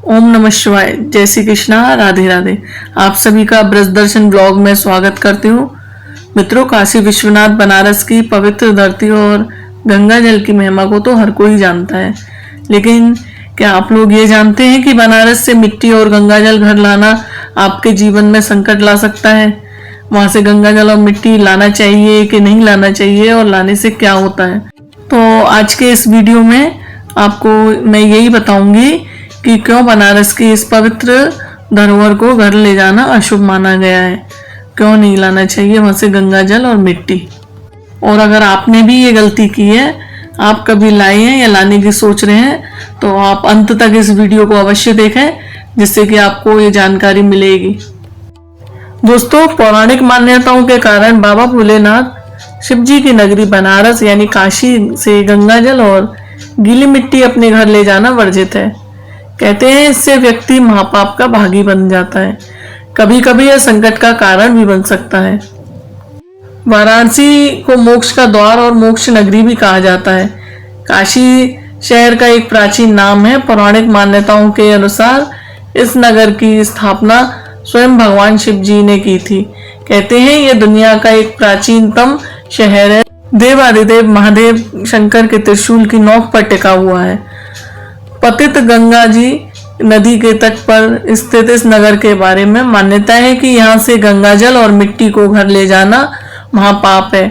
ओम नमः शिवाय। जय श्री कृष्णा। राधे राधे। आप सभी का ब्रज दर्शन ब्लॉग में स्वागत करती हूँ। मित्रों, काशी विश्वनाथ बनारस की पवित्र धरती और गंगा जल की महिमा को तो हर कोई जानता है, लेकिन क्या आप लोग ये जानते हैं कि बनारस से मिट्टी और गंगा जल घर लाना आपके जीवन में संकट ला सकता है। वहां से गंगा जल और मिट्टी लाना चाहिए कि नहीं लाना चाहिए और लाने से क्या होता है। तो आज के इस वीडियो में आपको मैं यही बताऊंगी कि क्यों बनारस की इस पवित्र धरोहर को घर ले जाना अशुभ माना गया है, क्यों नहीं लाना चाहिए वहां से गंगा जल और मिट्टी। और अगर आपने भी ये गलती की है, आप कभी लाए हैं या लाने की सोच रहे हैं, तो आप अंत तक इस वीडियो को अवश्य देखें, जिससे कि आपको ये जानकारी मिलेगी। दोस्तों, पौराणिक मान्यताओं के कारण बाबा भोलेनाथ शिव जी की नगरी बनारस यानी काशी से गंगा जल और गीली मिट्टी अपने घर ले जाना वर्जित है। कहते हैं इससे व्यक्ति महापाप का भागी बन जाता है। कभी कभी यह संकट का कारण भी बन सकता है। वाराणसी को मोक्ष का द्वार और मोक्ष नगरी भी कहा जाता है। काशी शहर का एक प्राचीन नाम है। पौराणिक मान्यताओं के अनुसार इस नगर की स्थापना स्वयं भगवान शिव जी ने की थी। कहते हैं यह दुनिया का एक प्राचीनतम शहर है। देवादिदेव महादेव शंकर के त्रिशूल की नोक पर टिका हुआ है। पतित गंगा जी नदी के तट पर स्थित इस नगर के बारे में मान्यता है कि यहाँ से गंगा जल और मिट्टी को घर ले जाना महापाप है।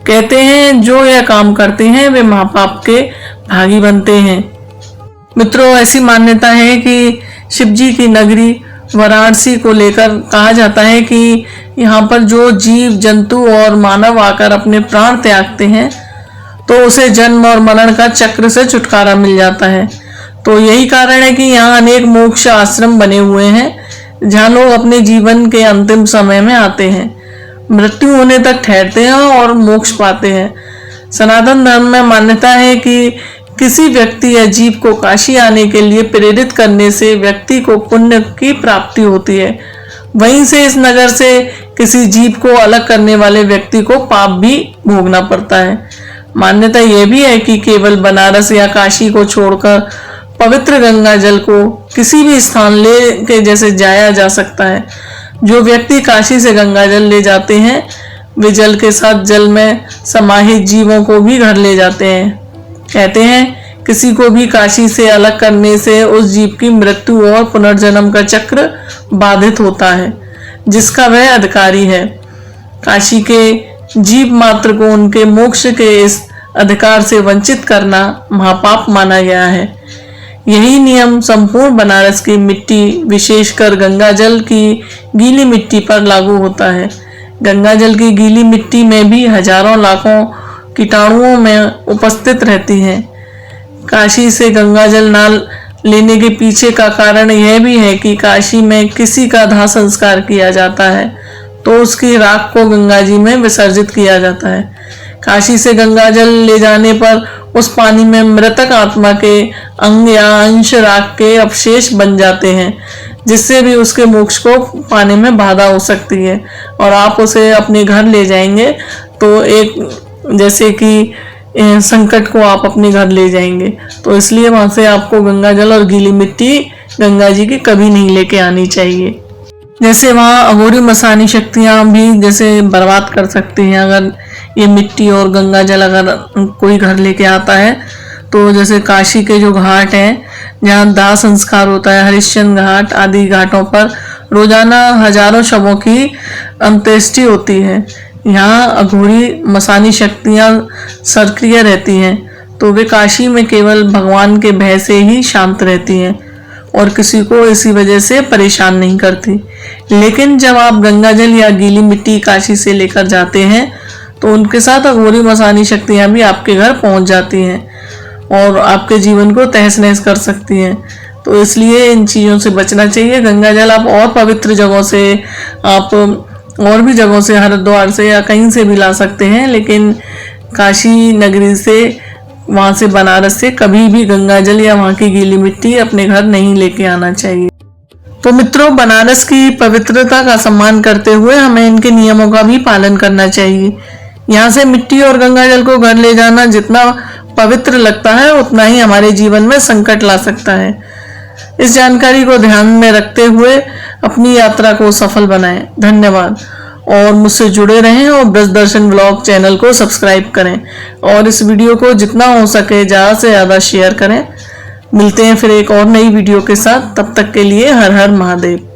कहते हैं जो यह काम करते हैं वे महापाप के भागी बनते हैं। मित्रों, ऐसी मान्यता है कि शिव जी की नगरी वाराणसी को लेकर कहा जाता है कि यहाँ पर जो जीव जंतु और मानव आकर अपने प्राण त्यागते हैं तो उसे जन्म और मरण का चक्र से छुटकारा मिल जाता है। तो यही कारण है कि यहाँ अनेक मोक्ष आश्रम बने हुए हैं, जहाँ लोग अपने जीवन के अंतिम समय में आते हैं, मृत्यु होने तक ठहरते हैं और मोक्ष पाते हैं। सनातन धर्म में मान्यता है कि किसी व्यक्ति या जीव को काशी आने के लिए प्रेरित करने से व्यक्ति को पुण्य की प्राप्ति होती है। वहीं से इस नगर से किसी जीव को अलग करने वाले व्यक्ति को पाप भी भोगना पड़ता है। मान्यता यह भी है कि केवल बनारस या काशी को छोड़कर पवित्र गंगा जल को किसी भी स्थान ले के जैसे जाया जा सकता है। जो व्यक्ति काशी से गंगा जल ले जाते हैं वे जल के साथ जल में समाहित जीवों को भी घर ले जाते हैं। कहते हैं किसी को भी काशी से अलग करने से उस जीव की मृत्यु और पुनर्जन्म का चक्र बाधित होता है, जिसका वह अधिकारी है। काशी के जीव मात्र को उनके मोक्ष के इस अधिकार से वंचित करना महापाप माना गया है। यही नियम संपूर्ण बनारस की मिट्टी, विशेषकर गंगा जल की गीली मिट्टी पर लागू होता है। गंगा जल की गीली मिट्टी में भी हजारों लाखों कीटाणुओं में उपस्थित रहती हैं। काशी से गंगा जल ना लेने के पीछे का कारण यह भी है कि काशी में किसी का दाह संस्कार किया जाता है तो उसकी राख को गंगा जी में विसर्जित किया जाता है। काशी से गंगा जल ले जाने पर उस पानी में मृतक आत्मा के अंग या अंश राख के अवशेष बन जाते हैं, जिससे भी उसके मोक्ष को पाने में बाधा हो सकती है और आप उसे अपने घर ले जाएंगे तो एक जैसे कि संकट को आप अपने घर ले जाएंगे। तो इसलिए वहां से आपको गंगा जल और गीली मिट्टी गंगा जी की कभी नहीं लेके आनी चाहिए। जैसे वहाँ अघोरी मसानी शक्तियाँ भी जैसे बर्बाद कर सकती हैं अगर ये मिट्टी और गंगा जल अगर कोई घर लेके आता है। तो जैसे काशी के जो घाट हैं जहाँ दाह संस्कार होता है, हरिश्चंद्र घाट आदि घाटों पर रोजाना हजारों शवों की अंत्येष्टि होती है। यहाँ अघोरी मसानी शक्तियाँ सक्रिय रहती हैं, तो वे काशी में केवल भगवान के भय से ही शांत रहती हैं और किसी को इसी वजह से परेशान नहीं करती। लेकिन जब आप गंगा जल या गीली मिट्टी काशी से लेकर जाते हैं तो उनके साथ अघोरी मसानी शक्तियां भी आपके घर पहुंच जाती हैं और आपके जीवन को तहस नहस कर सकती हैं। तो इसलिए इन चीज़ों से बचना चाहिए। गंगा जल आप और पवित्र जगहों से, आप और भी जगहों से, हरिद्वार से या कहीं से भी ला सकते हैं, लेकिन काशी नगरी से, वहाँ से बनारस से कभी भी गंगा जल या वहाँ की गीली मिट्टी अपने घर नहीं लेके आना चाहिए। तो मित्रों, बनारस की पवित्रता का सम्मान करते हुए हमें इनके नियमों का भी पालन करना चाहिए। यहाँ से मिट्टी और गंगा जल को घर ले जाना जितना पवित्र लगता है उतना ही हमारे जीवन में संकट ला सकता है। इस जानकारी को ध्यान में रखते हुए अपनी यात्रा को सफल बनाएं। धन्यवाद। और मुझसे जुड़े रहें और ब्रज दर्शन व्लॉग चैनल को सब्सक्राइब करें और इस वीडियो को जितना हो सके ज़्यादा से ज़्यादा शेयर करें। मिलते हैं फिर एक और नई वीडियो के साथ। तब तक के लिए हर हर महादेव।